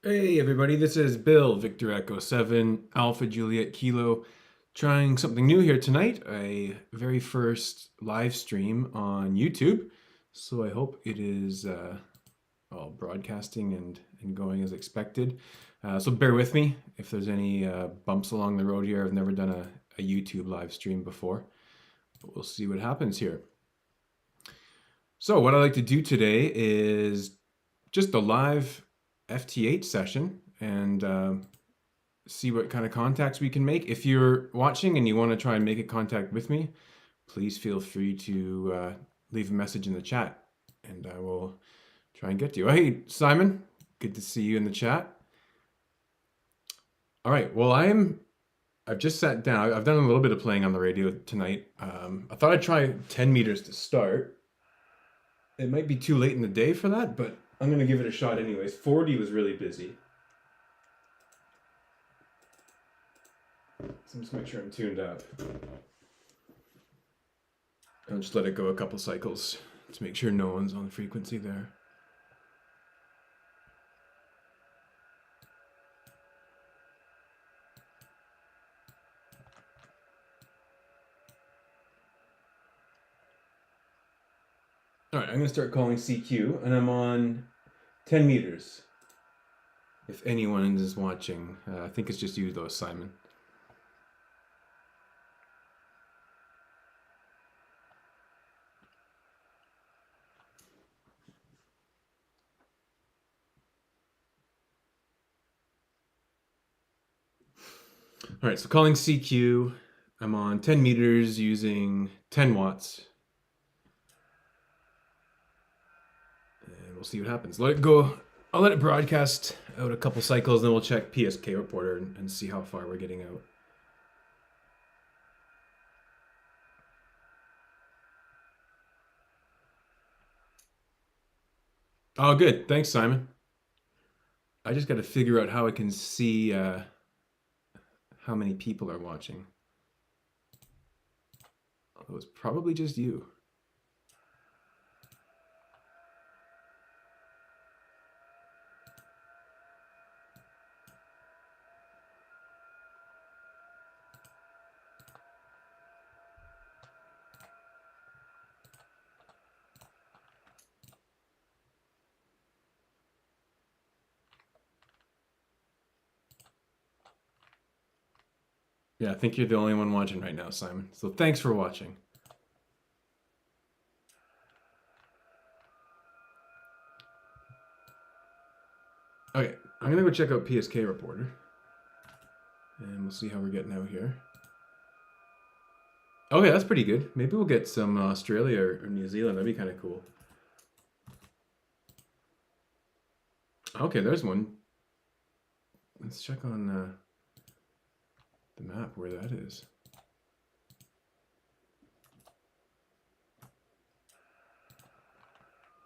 Hey everybody, this is Bill, Victor Echo 7, Alpha Juliet Kilo, trying something new here tonight, a very first live stream on YouTube. So I hope it is all broadcasting and going as expected. So bear with me if there's any bumps along the road here. I've never done a YouTube live stream before, but we'll see what happens here. So what I like to do today is just a live FT8 session and see what kind of contacts we can make. If you're watching and you want to try and make a contact with me, please feel free to leave a message in the chat and I will try and get to you. Oh, hey, Simon, good to see you in the chat. All right, well, I've just sat down. I've done a little bit of playing on the radio tonight. I thought I'd try 10 meters to start. It might be too late in the day for that, but I'm going to give it a shot anyways. 40 was really busy. So just make sure I'm tuned up. I'll just let it go a couple cycles to make sure no one's on the frequency there. All right, I'm going to start calling CQ, and I'm on 10 meters. If anyone is watching, I think it's just you though, Simon. All right, so calling CQ, I'm on 10 meters using 10 watts. And we'll see what happens. Let it go. I'll let it broadcast out a couple cycles, then we'll check PSK reporter and see how far we're getting out. Oh, good. Thanks, Simon. I just got to figure out how I can see how many people are watching. Although it's probably just you. Yeah, I think you're the only one watching right now, Simon. So thanks for watching. Okay, I'm gonna go check out PSK reporter. And we'll see how we're getting out here. Okay, that's pretty good. Maybe we'll get some Australia or New Zealand. That'd be kind of cool. Okay, there's one. Let's check on the map where that is.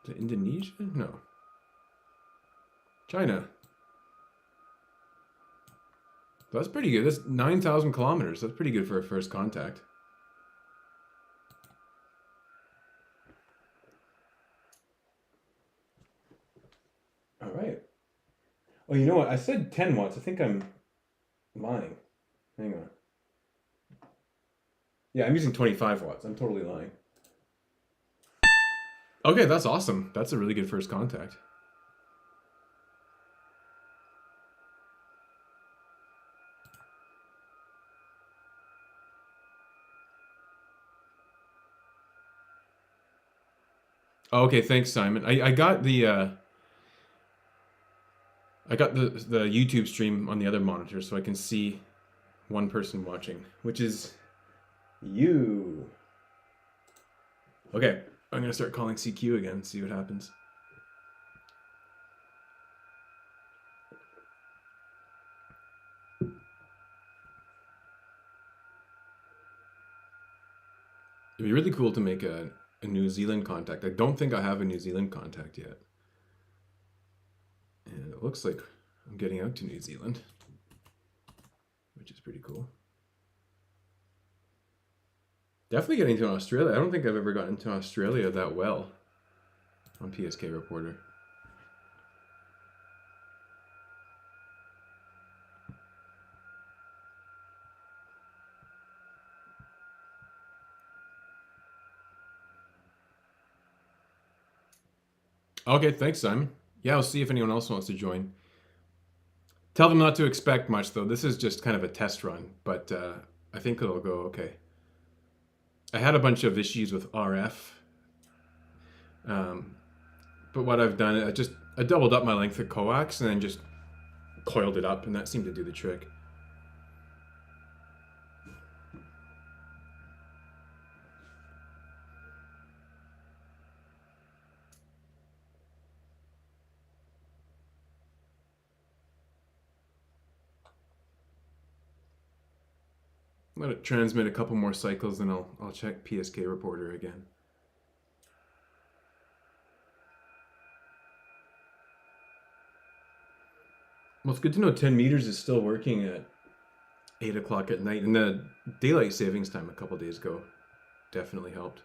Is it Indonesia? No. China. That's pretty good. That's 9,000 kilometers. That's pretty good for a first contact. All right. Oh, you know what? I said 10 watts. I think I'm lying. Hang on. Yeah, I'm using 25 watts. I'm totally lying. Okay, that's awesome. That's a really good first contact. Okay, thanks, Simon. I got the YouTube stream on the other monitor, so I can see one person watching, which is you. Okay, I'm gonna start calling CQ again, see what happens. It'd be really cool to make a New Zealand contact. I don't think I have a New Zealand contact yet. And it looks like I'm getting out to New Zealand, which is pretty cool. Definitely getting to Australia. I don't think I've ever gotten to Australia that well on PSK Reporter. Okay, thanks, Simon. Yeah, I'll see if anyone else wants to join. Tell them not to expect much, though. This is just kind of a test run, but I think it'll go okay. I had a bunch of issues with RF, um, but what I've done, I doubled up my length of coax and then just coiled it up, and that seemed to do the trick. Let it transmit a couple more cycles, and I'll check PSK reporter again. Well, it's good to know 10 meters is still working at 8 o'clock at night, and the daylight savings time a couple days ago definitely helped.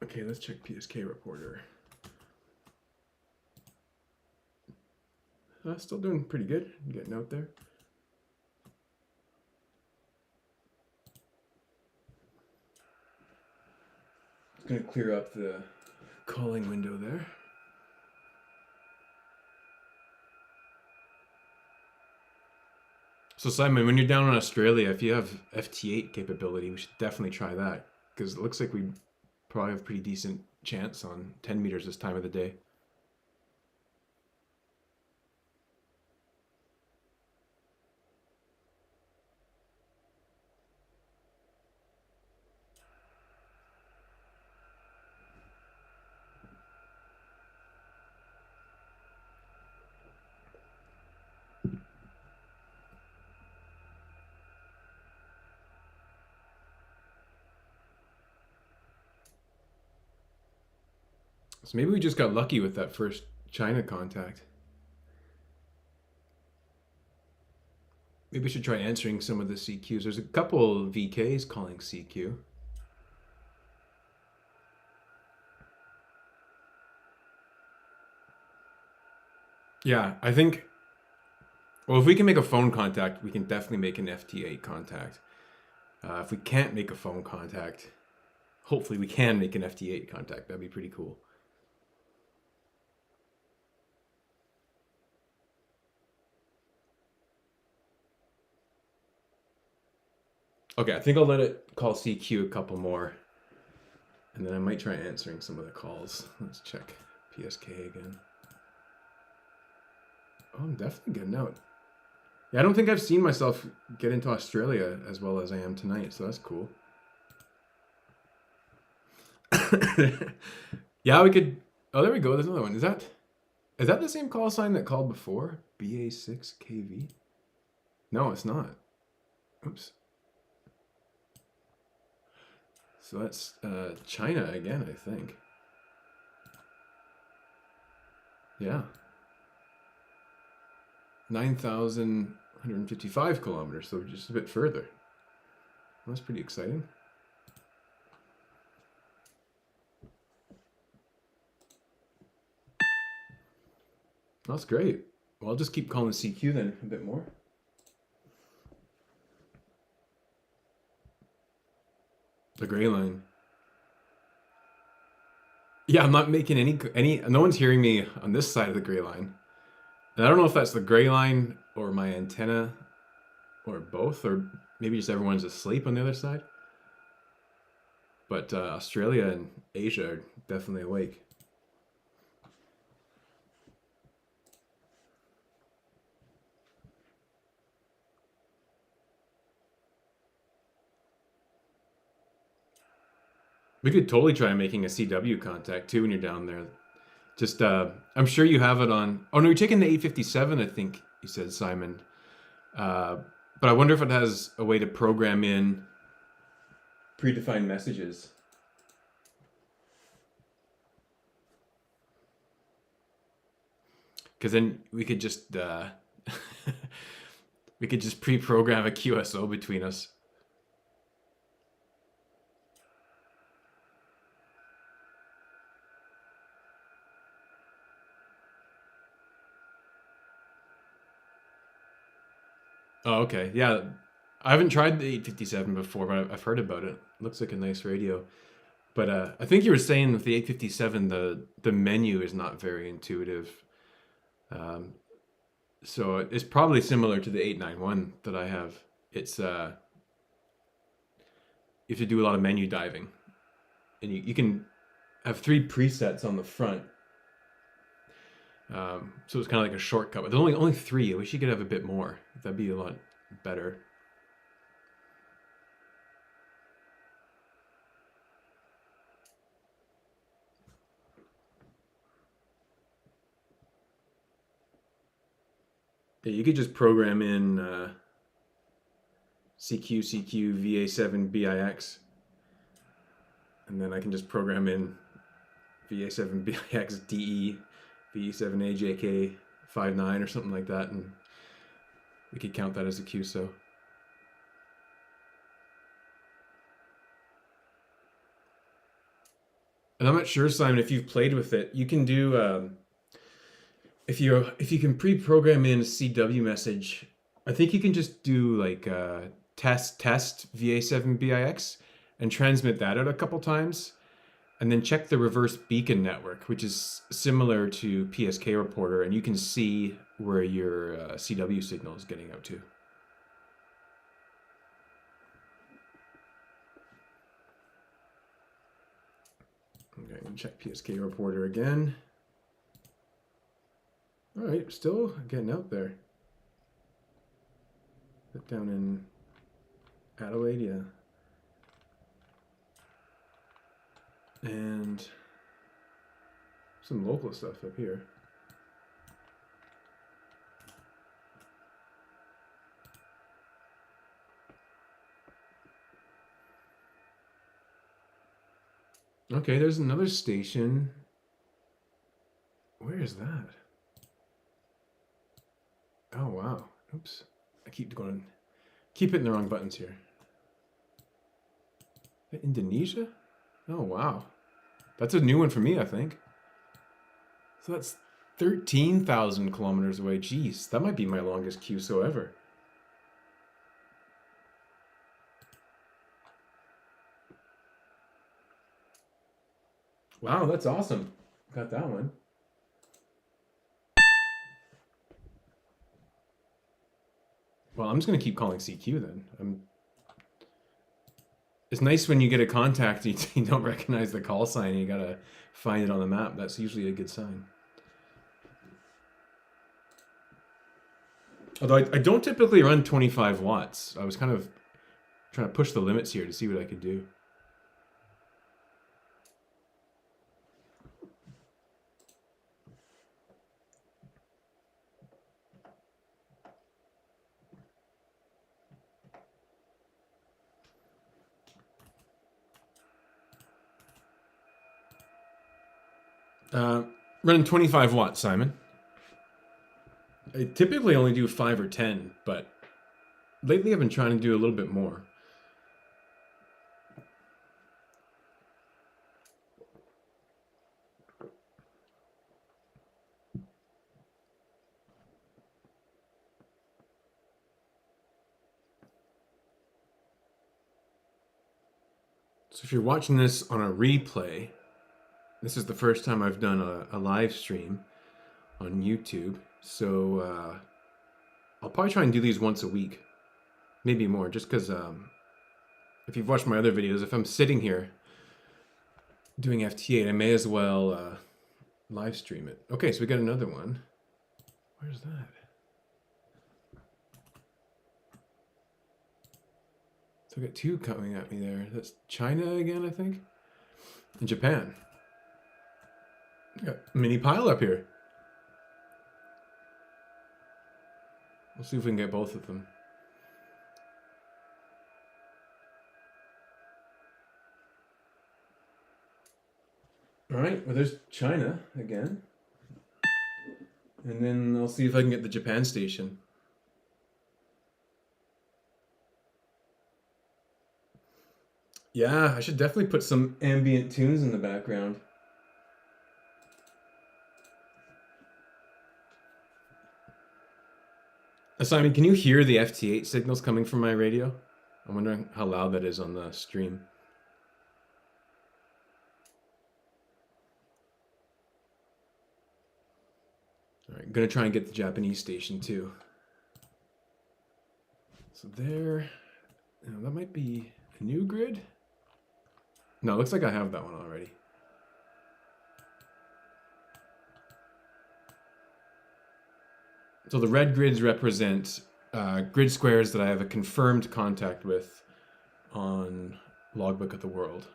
Okay, let's check PSK reporter. Still doing pretty good, getting out there. It's going to clear up the calling window there. So Simon, when you're down in Australia, if you have FT8 capability, we should definitely try that, because it looks like we probably have a pretty decent chance on 10 meters this time of the day. So maybe we just got lucky with that first China contact. Maybe we should try answering some of the CQs. There's a couple VKs calling CQ. Yeah, I think, well, if we can make a phone contact, we can definitely make an FT8 contact. If we can't make a phone contact, hopefully we can make an FT8 contact. That'd be pretty cool. Okay, I think I'll let it call CQ a couple more, and then I might try answering some of the calls. Let's check PSK again. Oh, I'm definitely getting out. Yeah, I don't think I've seen myself get into Australia as well as I am tonight, so that's cool. Yeah, we could. Oh, there we go. There's another one. Is that the same call sign that called before? BA6KV? No, it's not. Oops. So that's China again, I think. Yeah. 9,155 kilometers, so just a bit further. That's pretty exciting. That's great. Well, I'll just keep calling the CQ then a bit more. The gray line. Yeah, I'm not making any. No one's hearing me on this side of the gray line. And I don't know if that's the gray line or my antenna or both, or maybe just everyone's asleep on the other side. But Australia and Asia are definitely awake. We could totally try making a CW contact too when you're down there. Just, I'm sure you have it on. Oh no, you're taking the 857, I think you said, Simon. But I wonder if it has a way to program in predefined messages. Because then we could just we could just pre-program a QSO between us. Oh, okay. Yeah. I haven't tried the 857 before, but I've heard about it. Looks like a nice radio. But I think you were saying with the 857, the menu is not very intuitive. Um, so it's probably similar to the 891 that I have. It's you have to do a lot of menu diving, and you can have 3 presets on the front. So it's kind of like a shortcut, but there's only 3. I wish you could have a bit more. That'd be a lot better. Yeah, you could just program in CQ, VA7, BIX, and then I can just program in VA7, BIX, DE, VE7, AJK, 59 or something like that, and we could count that as a QSO. And I'm not sure, Simon, if you've played with it. You can do if you can pre-program in a CW message. I think you can just do like test VA7 BIX and transmit that out a couple times, and then check the reverse beacon network, which is similar to PSK reporter, and you can see where your CW signal is getting out to. Okay, I'm gonna check PSK reporter again. All right, still getting out there. But down in Adelaide, yeah. And some local stuff up here. Okay, there's another station. Where is that? Oh, wow. Oops. I keep hitting the wrong buttons here. Indonesia? Oh, wow. That's a new one for me, I think. So that's 13,000 kilometers away. Jeez, that might be my longest QSO ever. Wow, that's awesome. Got that one. Well, I'm just going to keep calling CQ then. It's nice when you get a contact and you don't recognize the call sign and you got to find it on the map. That's usually a good sign. Although I don't typically run 25 watts. I was kind of trying to push the limits here to see what I could do. Running 25 watts, Simon. I typically only do 5 or 10, but lately I've been trying to do a little bit more. So if you're watching this on a replay, this is the first time I've done a live stream on YouTube. So I'll probably try and do these once a week, maybe more, just because if you've watched my other videos, if I'm sitting here doing FT8, I may as well live stream it. Okay, so we got another one. Where's that? So I got 2 coming at me there. That's China again, I think, and Japan. I got a mini pile up here. We'll see if we can get both of them. All right, well, there's China again. And then I'll see if I can get the Japan station. Yeah, I should definitely put some ambient tunes in the background. Simon, can you hear the FT8 signals coming from my radio? I'm wondering how loud that is on the stream. All right, I'm gonna try and get the Japanese station too. So there, that might be a new grid. No, it looks like I have that one already. So the red grids represent grid squares that I have a confirmed contact with on Logbook of the World.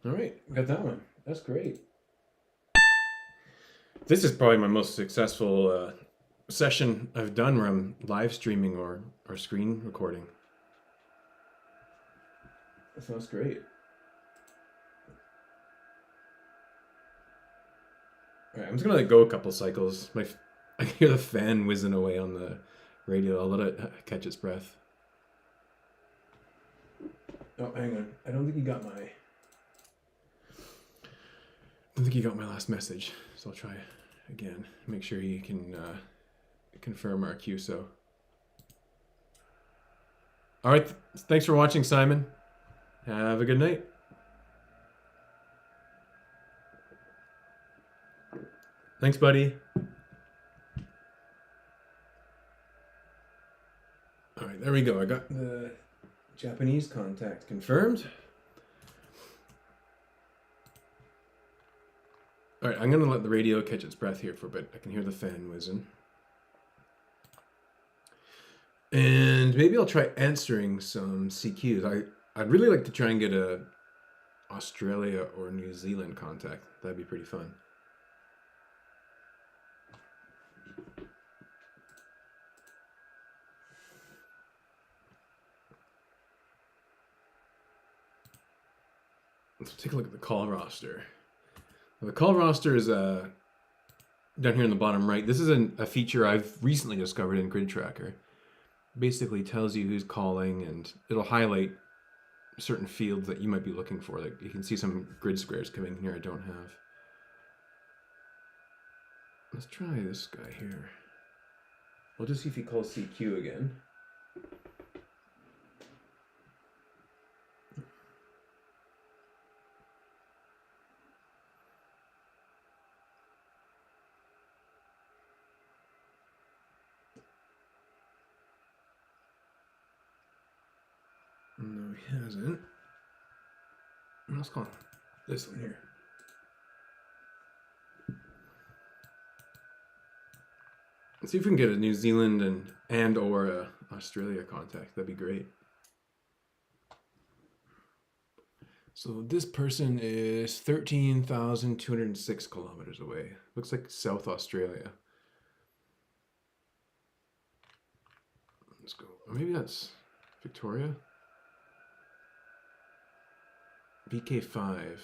All right, got that one. That's great. This is probably my most successful session I've done where I'm live streaming or screen recording. That sounds great. All right, I'm just gonna go a couple cycles. I can hear the fan whizzing away on the radio. I'll let it catch its breath. Oh, hang on. I don't think you got my last message. So I'll try again. Make sure you can confirm our QSO. All right. Thanks for watching, Simon. Have a good night. Thanks, buddy. All right, there we go. I got the Japanese contact confirmed. All right, I'm going to let the radio catch its breath here for a bit. I can hear the fan whizzing. And maybe I'll try answering some CQs. I'd really like to try and get a Australia or New Zealand contact. That'd be pretty fun. Let's take a look at the call roster. The call roster is down here in the bottom right. This is a feature I've recently discovered in Grid Tracker. Basically tells you who's calling, and it'll highlight certain fields that you might be looking for. Like you can see some grid squares coming here I don't have. Let's try this guy here. We'll just see if he calls CQ again. No, he hasn't. Let's call this one here. Let's see if we can get a New Zealand and or a Australia contact. That'd be great. So this person is 13,206 kilometers away. Looks like South Australia. Let's go. Or maybe that's Victoria. VK5.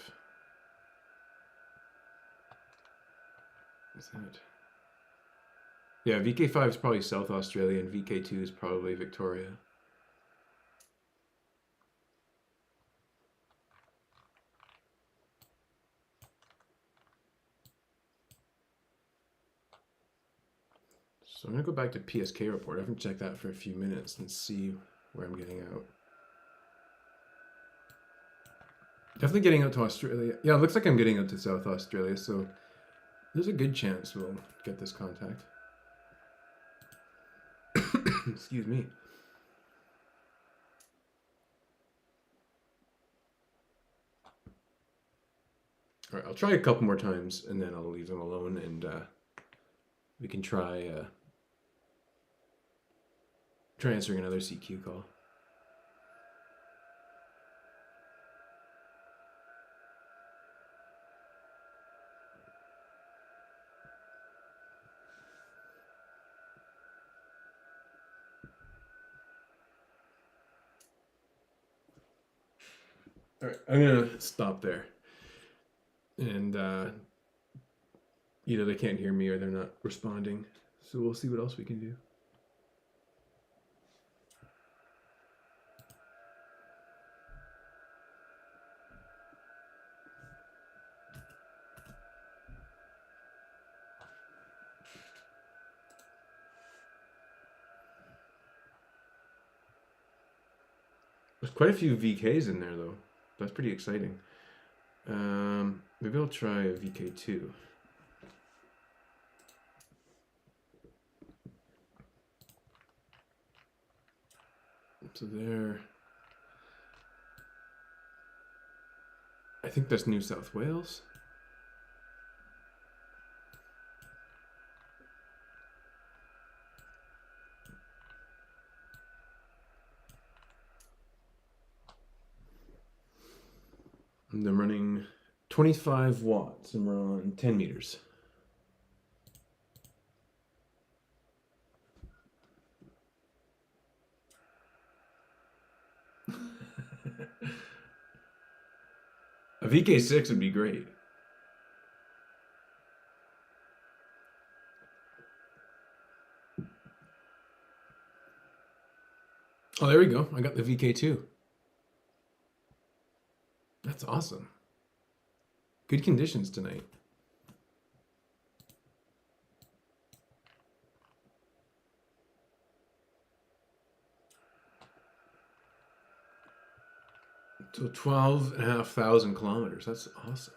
Is that? Yeah, VK5 is probably South Australia and VK2 is probably Victoria. So I'm going to go back to PSK report. I haven't checked that for a few minutes and see where I'm getting out. Definitely getting out to Australia. Yeah, it looks like I'm getting out to South Australia, so there's a good chance we'll get this contact. Excuse me. All right, I'll try a couple more times and then I'll leave them alone and we can try answering another CQ call. All right, I'm gonna stop there. And either they can't hear me or they're not responding. So we'll see what else we can do. There's quite a few VKs in there though. That's pretty exciting. Maybe I'll try a VK2. So there, I think that's New South Wales. And I'm running 25 watts and we're on 10 meters. A VK6 would be great. Oh, there we go. I got the VK2. That's awesome. Good conditions tonight. So 12,500 kilometers. That's awesome.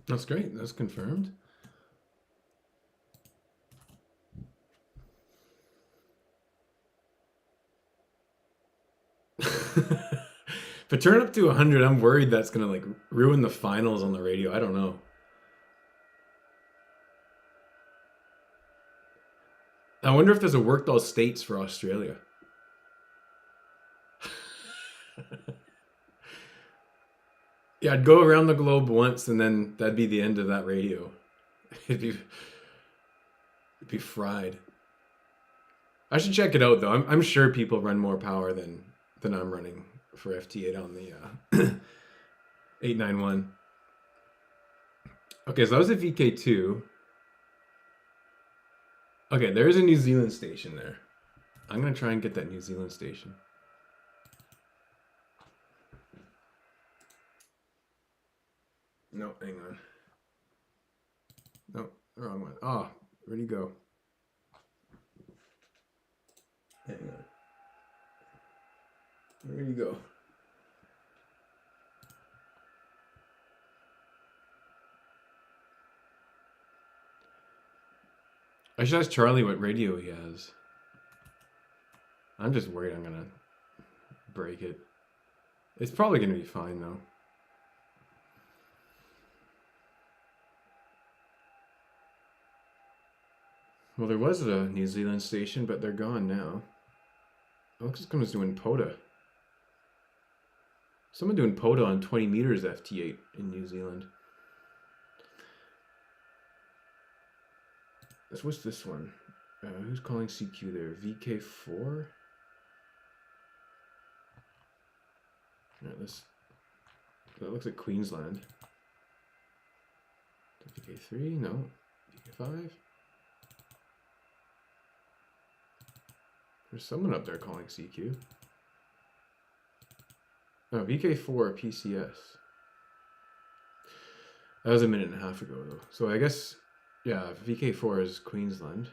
That's great. That's confirmed. If I turn up to 100, I'm worried that's gonna like ruin the finals on the radio. I don't know. I wonder if there's a worked all states for Australia. Yeah, I'd go around the globe once and then that'd be the end of that radio. It'd be fried. I should check it out though. I'm sure people run more power than I'm running for FT8 on the 891. Okay, so that was a VK2. Okay, there's a New Zealand station there. I'm gonna try and get that New Zealand station. No, hang on. No, wrong one. Oh, where'd he go? Hang on. Where'd he go? I should ask Charlie what radio he has. I'm just worried I'm gonna break it. It's probably gonna be fine though. Well, there was a New Zealand station, but they're gone now. Oh, looks like someone's doing POTA. Someone doing POTA on 20 meters FT8 in New Zealand. What's this one? Who's calling CQ there? VK4? Alright, that looks like Queensland. VK3? No. VK5? There's someone up there calling CQ. Oh, VK4 PCS. That was a minute and a half ago though. So I guess, yeah, VK4 is Queensland.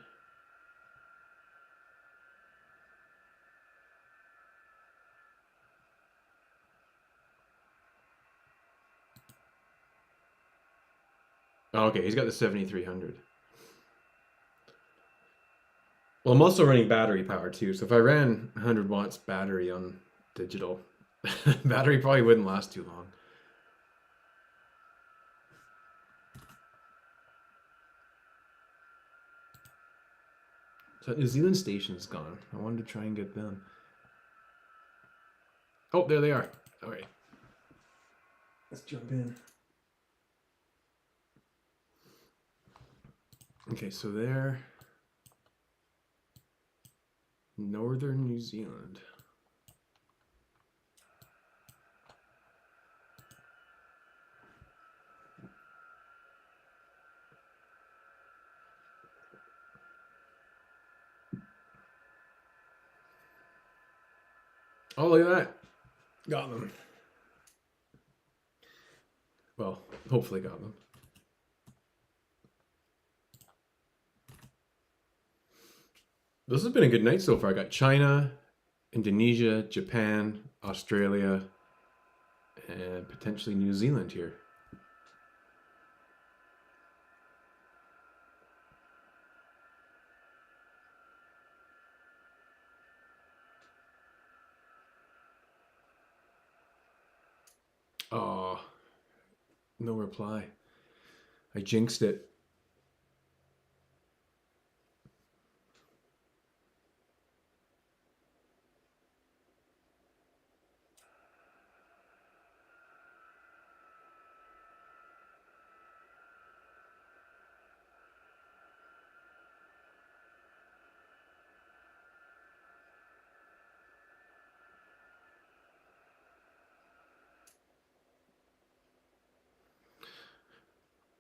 Oh, okay, he's got the 7300. Well, I'm also running battery power too. So if I ran 100 watts battery on digital, battery probably wouldn't last too long. So that New Zealand station's gone. I wanted to try and get them. Oh, there they are. All right. Let's jump in. Okay, so they're northern New Zealand. Oh, look at that. Got them. Well, hopefully got them. This has been a good night so far. I got China, Indonesia, Japan, Australia, and potentially New Zealand here. Oh, no reply. I jinxed it.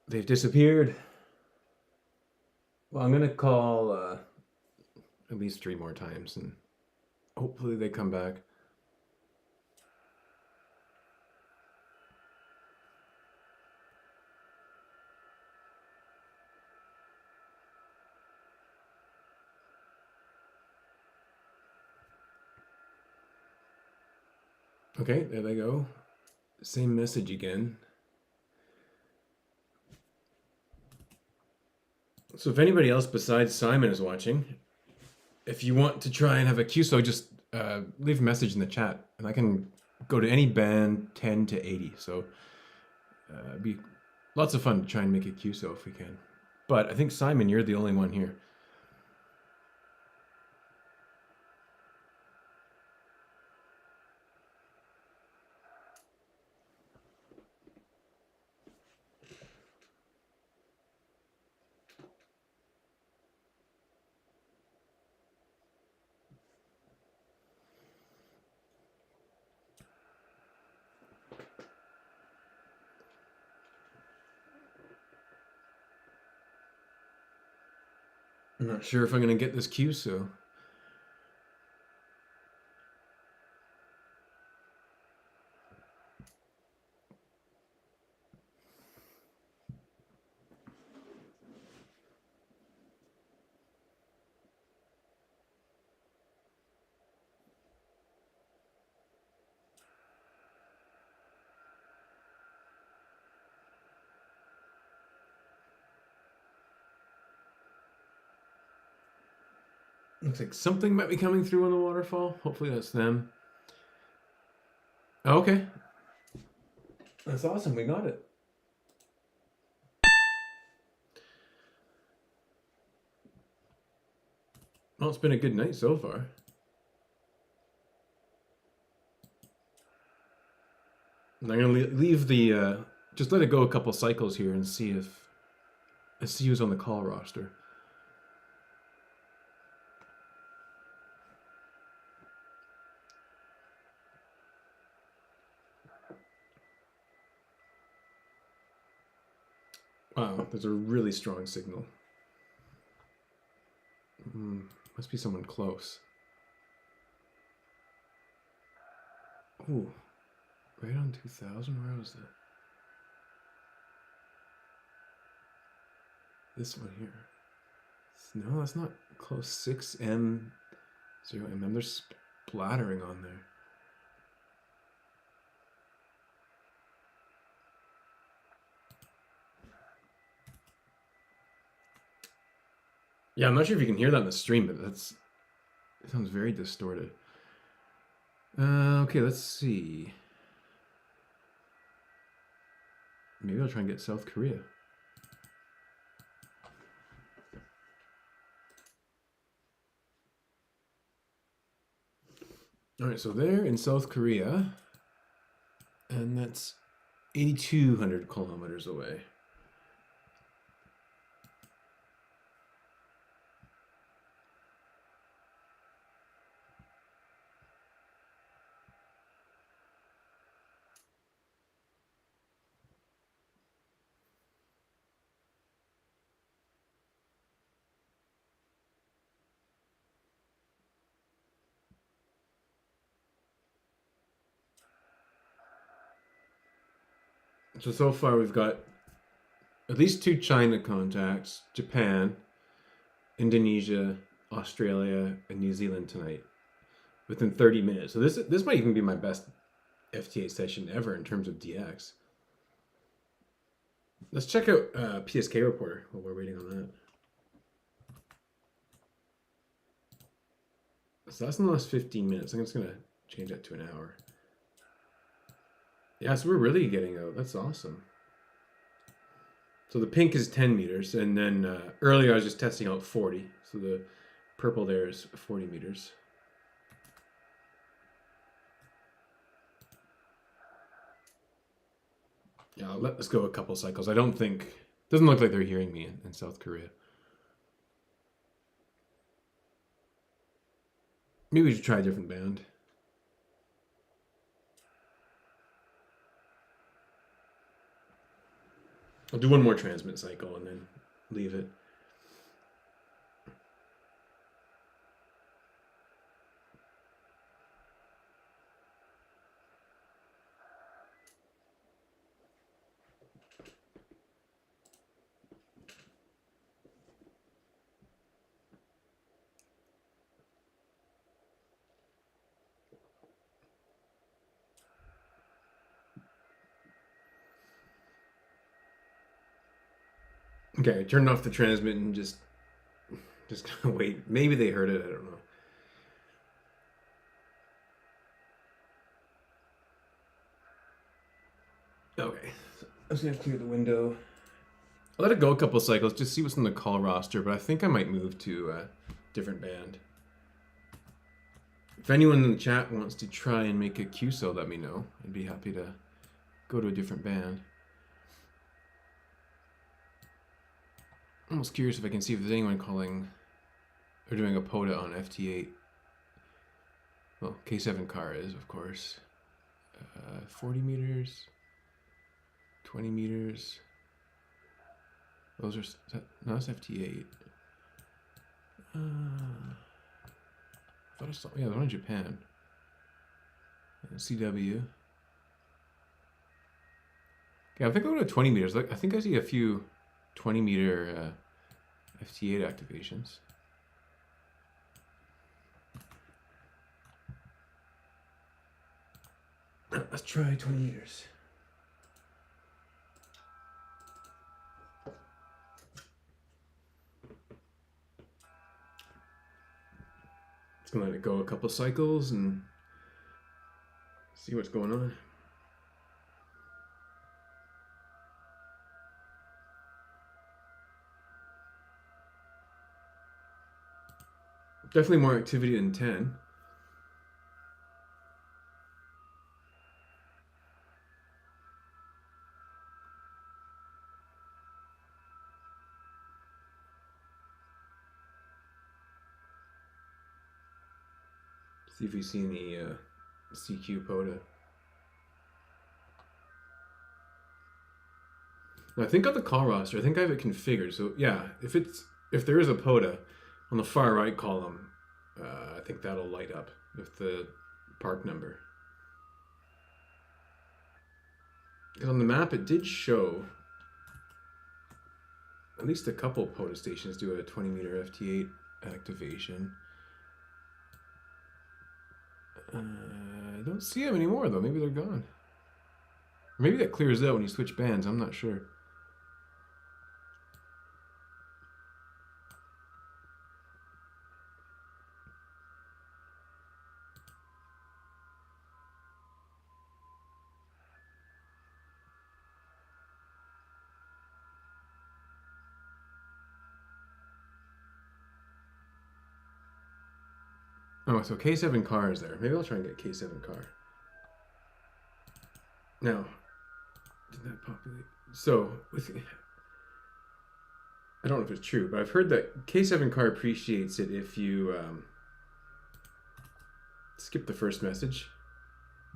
They've disappeared. Well, I'm gonna call at least 3 more times and hopefully they come back. Okay, there they go. Same message again. So if anybody else besides Simon is watching, if you want to try and have a QSO, just leave a message in the chat, and I can go to any band 10 to 80. So it'd be lots of fun to try and make a QSO if we can. But I think, Simon, you're the only one here. I'm not sure if I'm going to get this QSO. Looks like something might be coming through on the waterfall. Hopefully that's them. Okay. That's awesome. We got it. Well, it's been a good night so far. And I'm going to leave the... just let it go a couple cycles here and see if... Let's see who's on the call roster. Wow, there's a really strong signal. Must be someone close. Ooh, right on 2000? Where was that? This one here. No, that's not close. 6M, 0MM. They're splattering on there. Yeah, I'm not sure if you can hear that in the stream, but it sounds very distorted. Okay, let's see. Maybe I'll try and get South Korea. All right, so they're in South Korea, and that's 8,200 kilometers away. So far we've got at least 2 China contacts, Japan, Indonesia, Australia and New Zealand tonight within 30 minutes. So this might even be my best FT8 session ever in terms of DX. Let's check out PSK Reporter while we're waiting on that. So that's in the last 15 minutes. I'm just going to change that to an hour. Yeah, so we're really getting out. That's awesome. So the pink is 10 meters, and then earlier I was just testing out 40. So the purple there is 40 meters. Yeah, let's go a couple cycles. I don't think, doesn't look like they're hearing me in South Korea. Maybe we should try a different band. I'll do one more transmit cycle and then leave it. Okay, I turned off the transmit and just gonna wait. Maybe they heard it, I don't know. Okay, so I'm just gonna clear the window. I'll let it go a couple cycles, just see what's in the call roster, but I think I might move to a different band. If anyone in the chat wants to try and make a QSO, let me know. I'd be happy to go to a different band. I'm almost curious if I can see if there's anyone calling or doing a POTA on FT8. Well, K7 car is, of course. 40 meters, 20 meters. Those are, no, that's FT8. I thought I saw, yeah, the one in Japan. CW. Yeah, I think I'll go to 20 meters. I think I see a few 20 meter FT8 activations. Let's try 20 meters. Just gonna let it go a couple cycles and see what's going on. Definitely more activity than 10. See if we see any CQ POTA. Now, I think on the call roster, I think I have it configured. So yeah, if there is a POTA on the far right column, I think that'll light up with the park number. Because on the map, it did show at least a couple POTA stations do a 20 meter FT8 activation. I don't see them anymore though. Maybe they're gone. Or maybe that clears out when you switch bands. I'm not sure. Oh, so K7 car is there. Maybe I'll try and get K7 car. Now, did that populate? So, I don't know if it's true, but I've heard that K7 car appreciates it if you skip the first message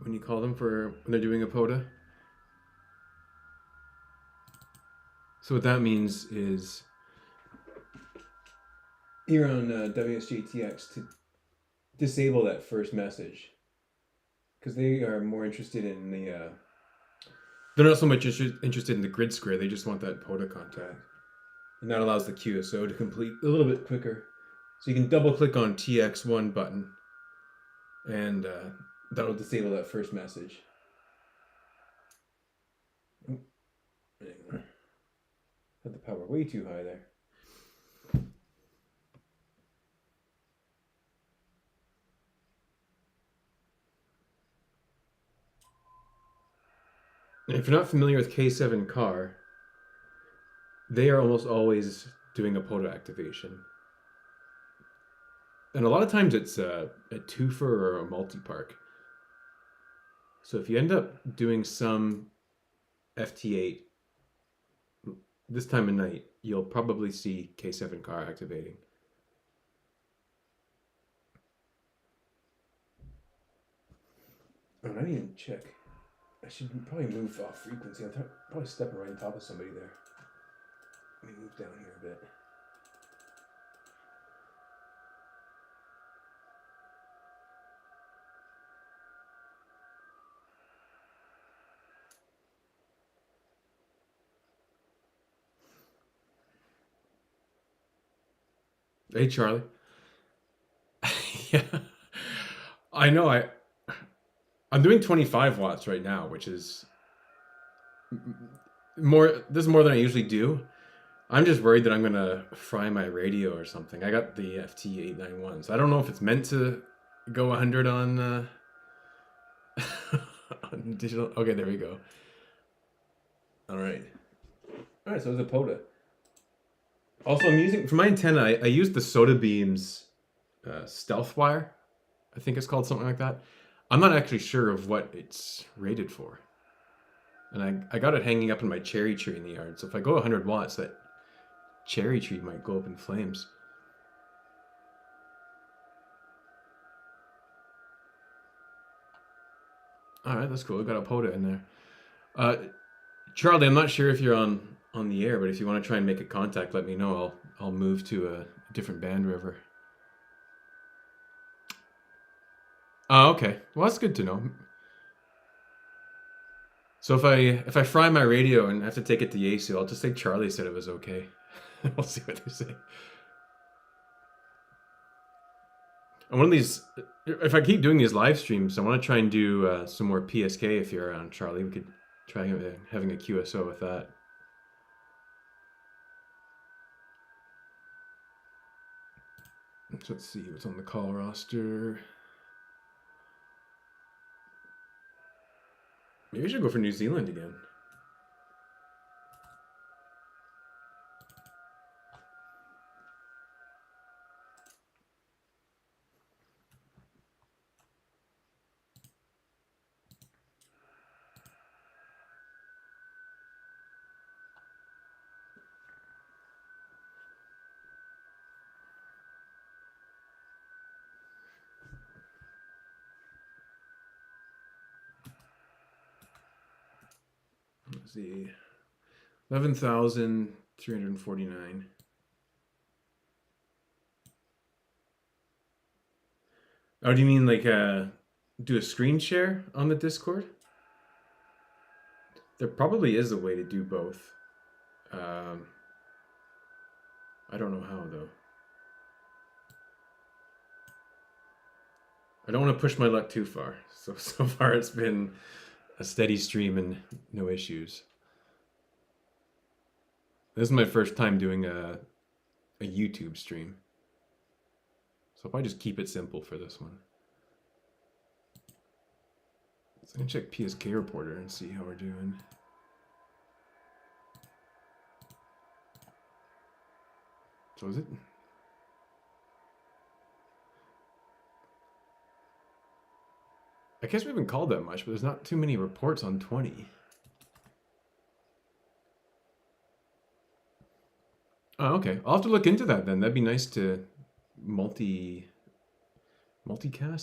when you call them when they're doing a POTA. So what that means is here on WSJTX to disable that first message, because they are more interested in the they're not so much interested in the grid square, they just want that POTA contact, and that allows the QSO to complete a little bit quicker. So you can double click on TX1 button and that'll disable that first message. Oh, had the power way too high there. And if you're not familiar with K7 car, they are almost always doing a POTA activation. And a lot of times it's a twofer or a multi-park. So if you end up doing some FT8 this time of night, you'll probably see K7 car activating. Oh, and I didn't even check. I should probably move off frequency. I'm probably stepping right on top of somebody there. Let me move down here a bit. Hey, Charlie. Yeah, I know. I'm doing 25 watts right now, which is more. This is more than I usually do. I'm just worried that I'm gonna fry my radio or something. I got the FT891, so I don't know if it's meant to go 100 on on digital. Okay, there we go. All right. All right. So it's a POTA. Also, I'm using for my antenna. I used the Soda Beams stealth wire. I think it's called something like that. I'm not actually sure of what it's rated for. And I got it hanging up in my cherry tree in the yard. So if I go 100 watts, that cherry tree might go up in flames. All right, that's cool. I got a POTA in there. Charlie, I'm not sure if you're on the air, but if you want to try and make a contact, let me know. I'll move to a different band river. Oh, okay. Well, that's good to know. So if I fry my radio and have to take it to Yasu, I'll just say Charlie said it was okay. We'll see what they say. And one of these, if I keep doing these live streams, I want to try and do some more PSK if you're around, Charlie. We could try having a QSO with that. So let's see what's on the call roster. Maybe I should go for New Zealand again. Let's see. 11,349. Oh, do you mean like do a screen share on the Discord? There probably is a way to do both. I don't know how though. I don't want to push my luck too far. So far it's been a steady stream and no issues. This is my first time doing a YouTube stream. So if I just keep it simple for this one. So I'm gonna check PSK Reporter and see how we're doing. So is it? I guess we haven't called that much, but there's not too many reports on 20. Oh, okay. I'll have to look into that then. That'd be nice to multicast,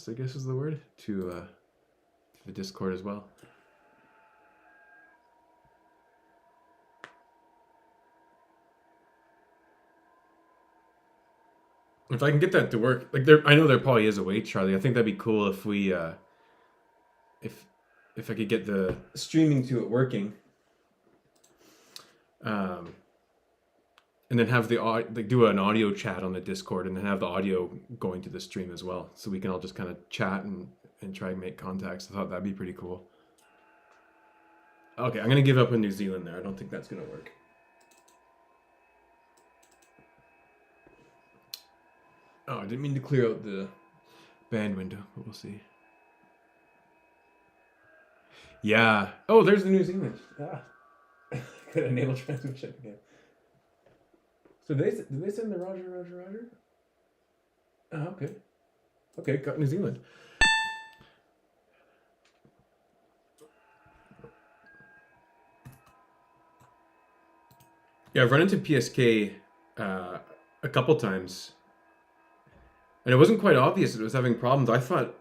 I guess is the word, to the Discord as well. If I can get that to work, like I know there probably is a way, Charlie. I think that'd be cool if we, if I could get the streaming to it working. And and then have like do an audio chat on the Discord, and then have the audio going to the stream as well, so we can all just kind of chat and try and make contacts. I thought that'd be pretty cool. Okay, I'm gonna give up on New Zealand there. I don't think that's gonna work. Oh, I didn't mean to clear out the band window, but we'll see. Yeah. Oh, there's the New Zealand. Ah. Could enable transmission again. So did they send the Roger? Oh, okay. Okay, got New Zealand. Yeah, I've run into PSK a couple times, and it wasn't quite obvious that it was having problems. I thought,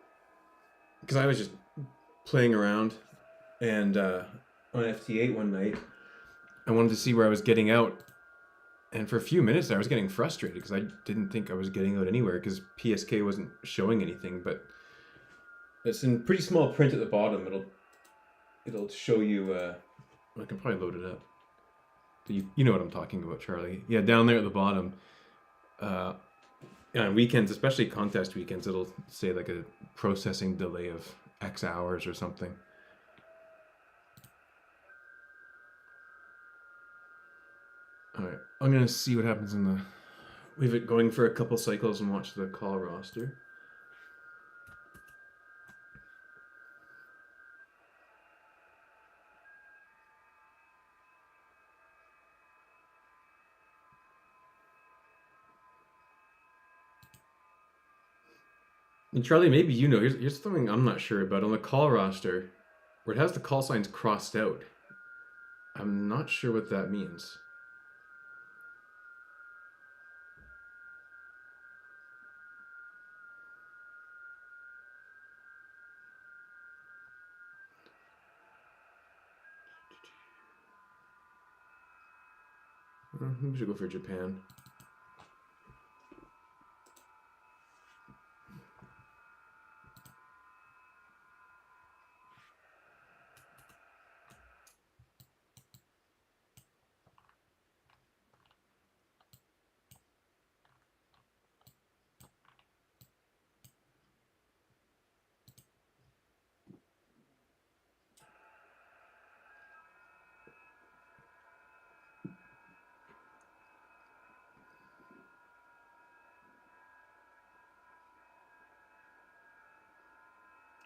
because I was just playing around, and on FT8 one night, I wanted to see where I was getting out, and for a few minutes there, I was getting frustrated because I didn't think I was getting out anywhere because PSK wasn't showing anything. But it's in pretty small print at the bottom. It'll show you. I can probably load it up. You know what I'm talking about, Charlie. Yeah, down there at the bottom. On weekends, especially contest weekends, it'll say like a processing delay of X hours or something. All right, I'm gonna see what happens in the. Leave it going for a couple cycles and watch the call roster. And Charlie, maybe you know. Here's something I'm not sure about on the call roster, where it has the call signs crossed out. I'm not sure what that means. Maybe we should go for Japan.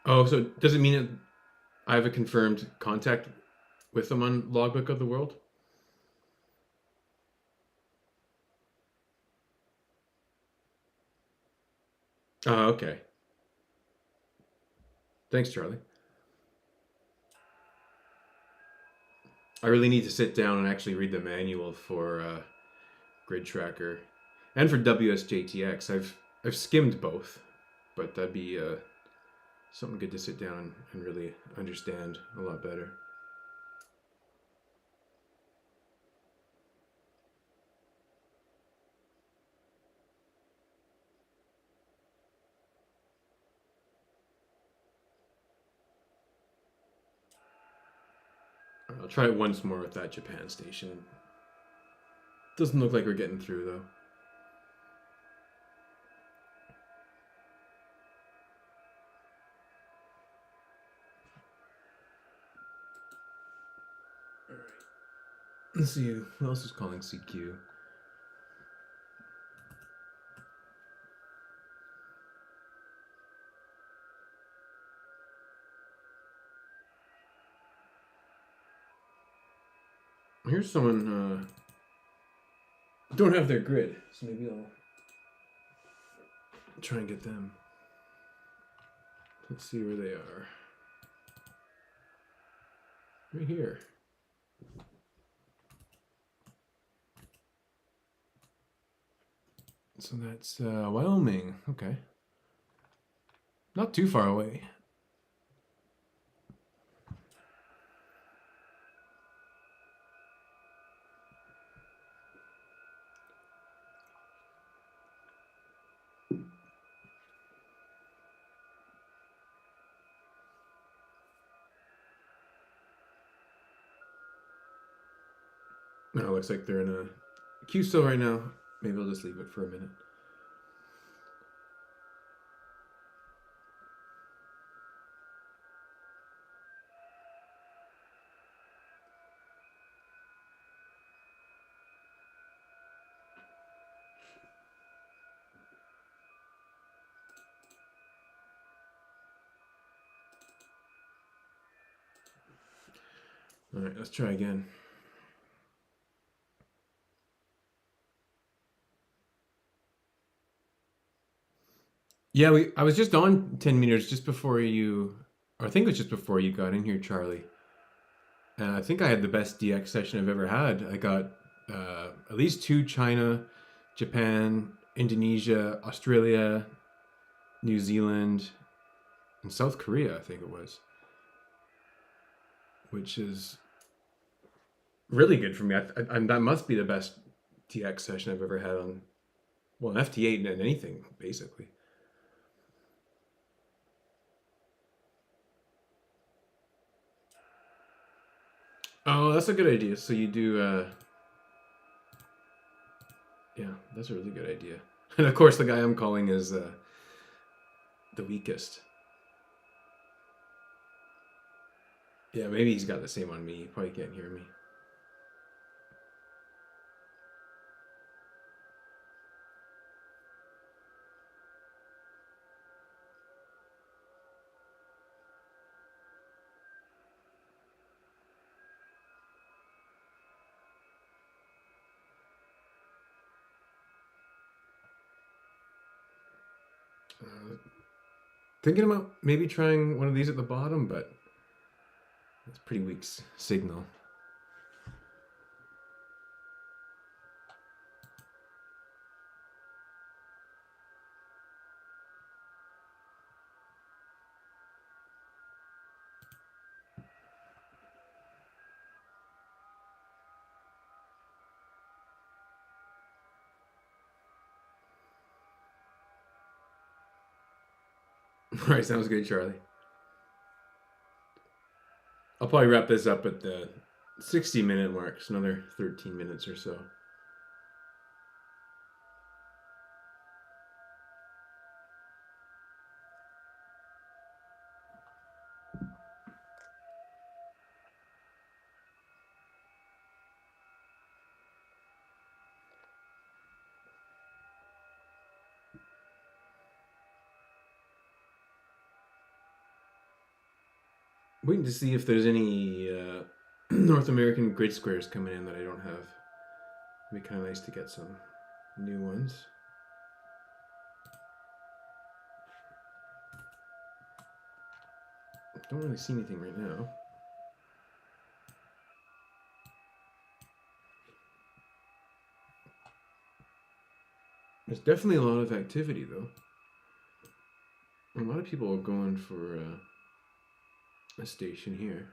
Oh, so does it mean that I have a confirmed contact with them on Logbook of the World? Oh, okay. Thanks, Charlie. I really need to sit down and actually read the manual for Grid Tracker and for WSJTX. I've skimmed both, but that'd be something good to sit down and really understand a lot better. I'll try it once more with that Japan station. Doesn't look like we're getting through though. All right. Let's see who else is calling CQ. Here's someone don't have their grid, so maybe I'll try and get them. Let's see where they are. Right here. So that's Wyoming. Okay. Not too far away. Now it looks like they're in a QSO right now. Maybe I'll just leave it for a minute. All right, let's try again. Yeah, I was just on 10 meters just before you, or I think it was just before you got in here, Charlie. And I think I had the best DX session I've ever had. I got at least 2 China, Japan, Indonesia, Australia, New Zealand, and South Korea, I think it was, which is really good for me. That must be the best TX session I've ever had on, well, an FT8 and anything, basically. Oh, that's a good idea. So you do, yeah, that's a really good idea. And of course, the guy I'm calling is the weakest. Yeah, maybe he's got the same on me. He probably can't hear me. Thinking about maybe trying one of these at the bottom, but it's pretty weak signal. All right, sounds good, Charlie. I'll probably wrap this up at the 60-minute mark, so another 13 minutes or so. Waiting to see if there's any North American grid squares coming in that I don't have. It'd be kind of nice to get some new ones. Don't really see anything right now. There's definitely a lot of activity, though. A lot of people are going for a station here.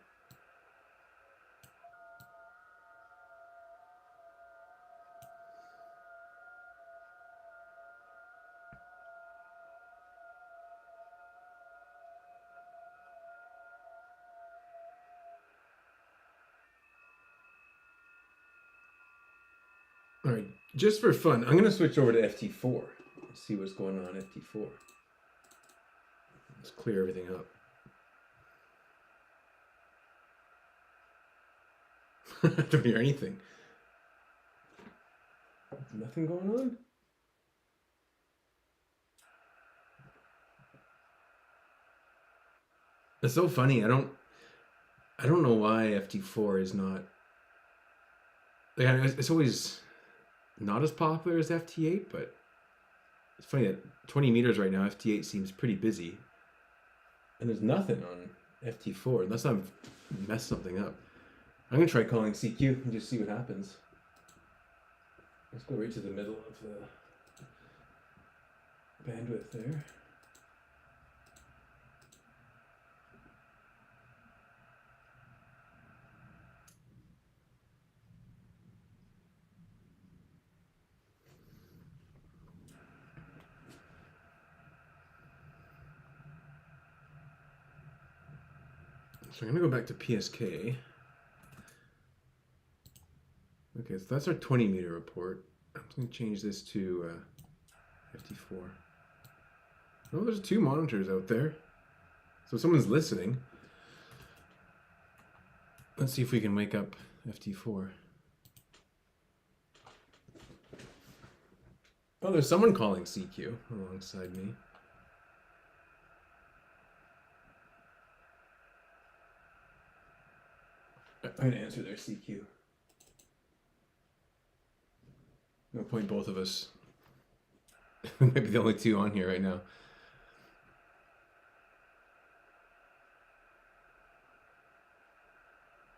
All right, just for fun, I'm going to switch over to FT4. See what's going on FT4. Let's clear everything up. I don't hear anything. Nothing going on? It's so funny. I don't know why FT4 is not, like, it's always not as popular as FT8, but it's funny that 20 meters right now, FT8 seems pretty busy. And there's nothing on FT4 unless I've messed something up. I'm gonna try calling CQ and just see what happens. Let's go right to the middle of the bandwidth there. So I'm gonna go back to PSK. Okay, so that's our 20-meter report. I'm just going to change this to FT4. Oh, there's 2 monitors out there. So someone's listening. Let's see if we can wake up FT4. Oh, there's someone calling CQ alongside me. I'm going to answer their CQ. No point both of us. Maybe the only 2 on here right now.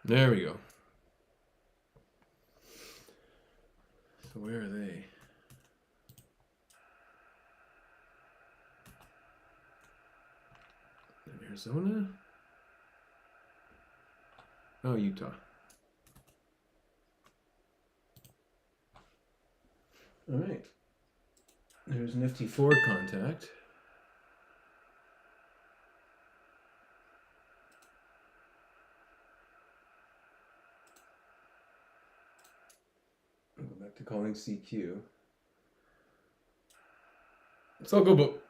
There we go. So where are they? In Arizona? Oh, Utah. All right. There's an FT4 contact. I'll go back to calling CQ. So I'll go about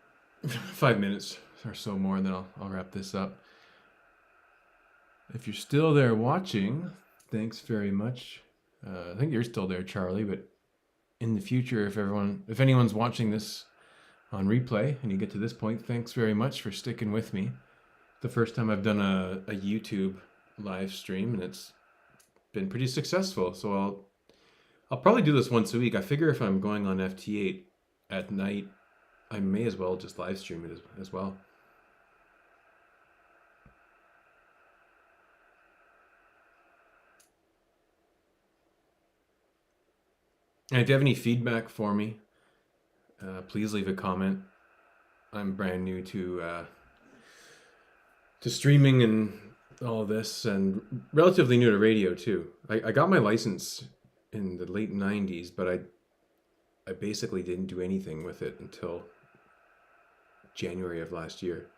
5 minutes or so more, and then I'll wrap this up. If you're still there watching, thanks very much. I think you're still there, Charlie, but in the future, if anyone's watching this on replay and you get to this point, thanks very much for sticking with me. The first time I've done a YouTube live stream, and it's been pretty successful. So I'll probably do this once a week. I figure if I'm going on FT8 at night, I may as well just live stream it as well. And if you have any feedback for me, please leave a comment. I'm brand new to streaming and all of this, and relatively new to radio too. I got my license in the late 90s, but I basically didn't do anything with it until January of last year.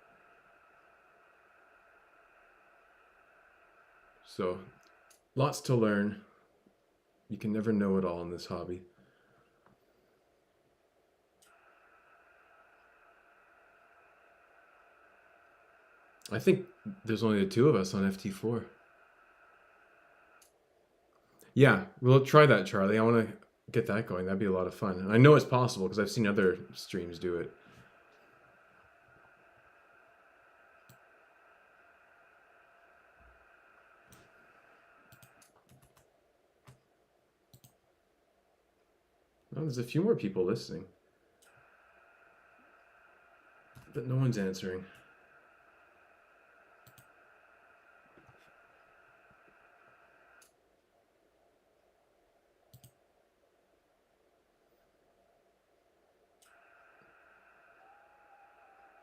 So lots to learn. You can never know it all in this hobby. I think there's only the 2 of us on FT4. Yeah, we'll try that, Charlie. I want to get that going. That'd be a lot of fun. And I know it's possible because I've seen other streams do it. Oh, there's a few more people listening, but no one's answering.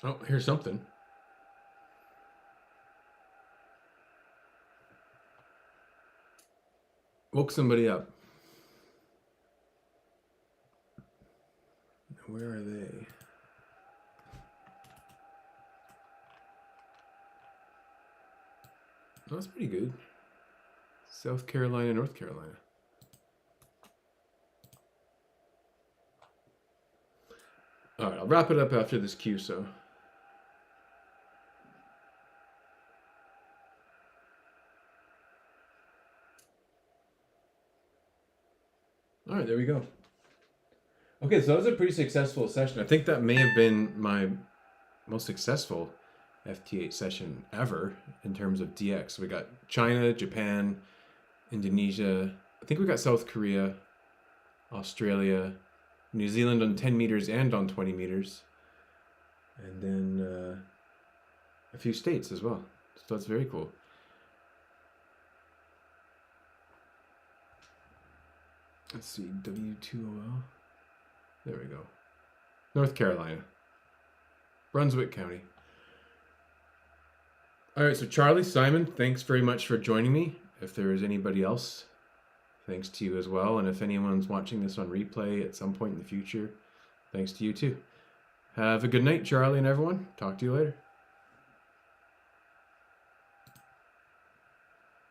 Oh, here's something. Woke somebody up. Where are they? Oh, that's pretty good. South Carolina, North Carolina. All right, I'll wrap it up after this QSO. All right, there we go. Okay, so that was a pretty successful session. I think that may have been my most successful FT8 session ever in terms of DX. We got China, Japan, Indonesia. I think we got South Korea, Australia, New Zealand on 10 meters and on 20 meters. And then a few states as well. So that's very cool. Let's see, W2OL. There we go. North Carolina. Brunswick County. All right, so Charlie, Simon, thanks very much for joining me. If there is anybody else, thanks to you as well. And if anyone's watching this on replay at some point in the future, thanks to you too. Have a good night, Charlie and everyone. Talk to you later.